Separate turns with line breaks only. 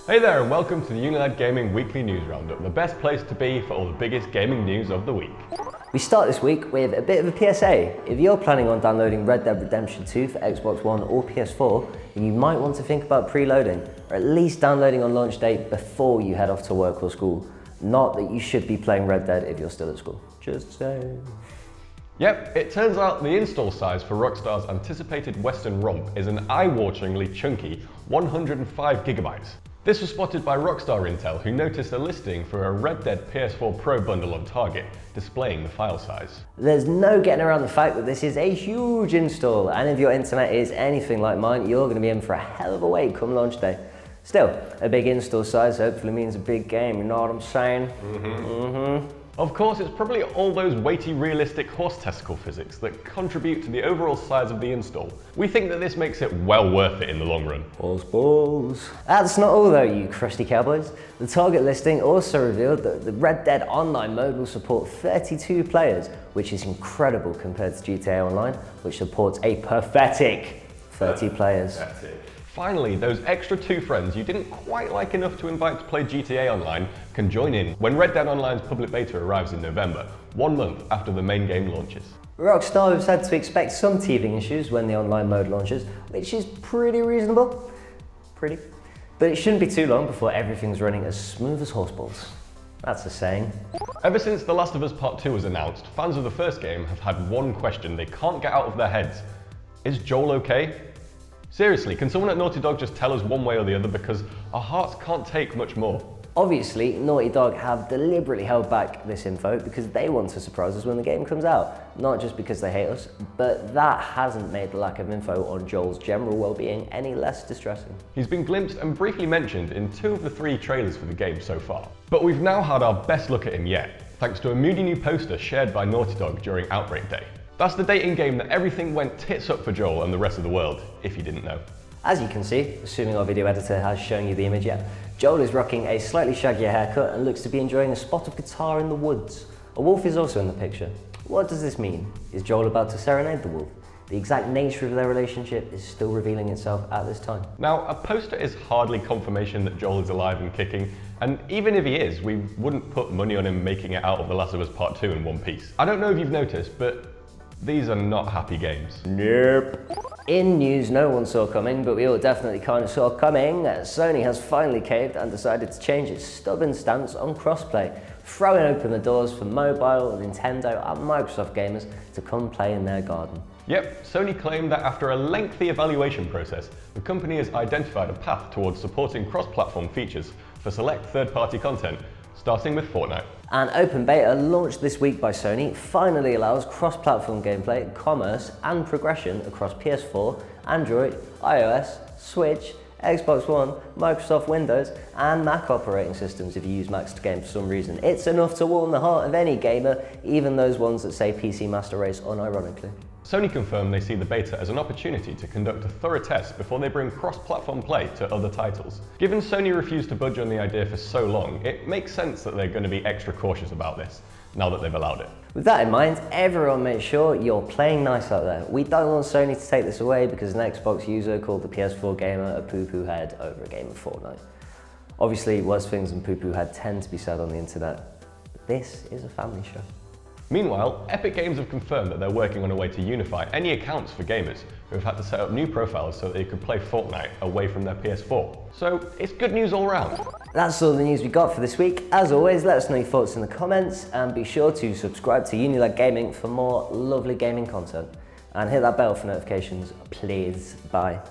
Hey there and welcome to the UNILAD Gaming Weekly News Roundup, the best place to be for all the biggest gaming news of the week.
We start this week with a bit of a PSA. If you're planning on downloading Red Dead Redemption 2 for Xbox One or PS4, then you might want to think about preloading, or at least downloading on launch day before you head off to work or school. Not that you should be playing Red Dead if you're still at school. Just saying.
Yep, it turns out the install size for Rockstar's anticipated Western romp is an eye-wateringly chunky 105 gigabytes. This was spotted by Rockstar Intel, who noticed a listing for a Red Dead PS4 Pro bundle on Target, displaying the file size.
There's no getting around the fact that this is a huge install, and if your internet is anything like mine, you're going to be in for a hell of a wait come launch day. Still, a big install size hopefully means a big game, you know what I'm saying? Of
course, it's probably all those weighty, realistic horse testicle physics that contribute to the overall size of the install. We think that this makes it well worth it in the long run.
Balls. That's not all though, you crusty cowboys. The Target listing also revealed that the Red Dead Online mode will support 32 players, which is incredible compared to GTA Online, which supports a pathetic 30 players.
Finally, those extra 2 friends you didn't quite like enough to invite to play GTA Online can join in when Red Dead Online's public beta arrives in November, 1 month after the main game launches.
Rockstar have said to expect some teething issues when the online mode launches, which is pretty reasonable. But it shouldn't be too long before everything's running as smooth as horseballs. That's a saying.
Ever since The Last of Us Part 2 was announced, fans of the first game have had one question they can't get out of their heads. Is Joel okay? Seriously, can someone at Naughty Dog just tell us one way or the other, because our hearts can't take much more?
Obviously, Naughty Dog have deliberately held back this info because they want to surprise us when the game comes out. Not just because they hate us, but that hasn't made the lack of info on Joel's general well-being any less distressing.
He's been glimpsed and briefly mentioned in 2 of the 3 trailers for the game so far. But we've now had our best look at him yet, thanks to a moody new poster shared by Naughty Dog during Outbreak Day. That's the date in game that everything went tits up for Joel and the rest of the world, if you didn't know.
As you can see, assuming our video editor has shown you the image yet, Joel is rocking a slightly shaggier haircut and looks to be enjoying a spot of guitar in the woods. A wolf is also in the picture. What does this mean? Is Joel about to serenade the wolf? The exact nature of their relationship is still revealing itself at this time.
Now, a poster is hardly confirmation that Joel is alive and kicking, and even if he is, we wouldn't put money on him making it out of The Last of Us Part 2 in one piece. I don't know if you've noticed, but these are not happy games.
Nope. In news no one saw coming, but we all definitely kind of saw coming, Sony has finally caved and decided to change its stubborn stance on crossplay, throwing open the doors for mobile, Nintendo and Microsoft gamers to come play in their garden.
Yep, Sony claimed that after a lengthy evaluation process, the company has identified a path towards supporting cross-platform features for select third-party content, starting with Fortnite.
An open beta launched this week by Sony finally allows cross-platform gameplay, commerce and progression across PS4, Android, iOS, Switch, Xbox One, Microsoft Windows and Mac operating systems if you use Mac's game for some reason. It's enough to warm the heart of any gamer, even those ones that say PC Master Race unironically.
Sony confirmed they see the beta as an opportunity to conduct a thorough test before they bring cross-platform play to other titles. Given Sony refused to budge on the idea for so long, it makes sense that they're going to be extra cautious about this, now that they've allowed it.
With that in mind, everyone make sure you're playing nice out there. We don't want Sony to take this away because an Xbox user called the PS4 gamer a poo-poo head over a game of Fortnite. Obviously, worse things than poo-poo head tend to be said on the internet, but this is a family show.
Meanwhile, Epic Games have confirmed that they're working on a way to unify any accounts for gamers who have had to set up new profiles so that they could play Fortnite away from their PS4. So it's good news all round.
That's all the news we got for this week. As always, let us know your thoughts in the comments and be sure to subscribe to UNILAD Gaming for more lovely gaming content. And hit that bell for notifications, please. Bye.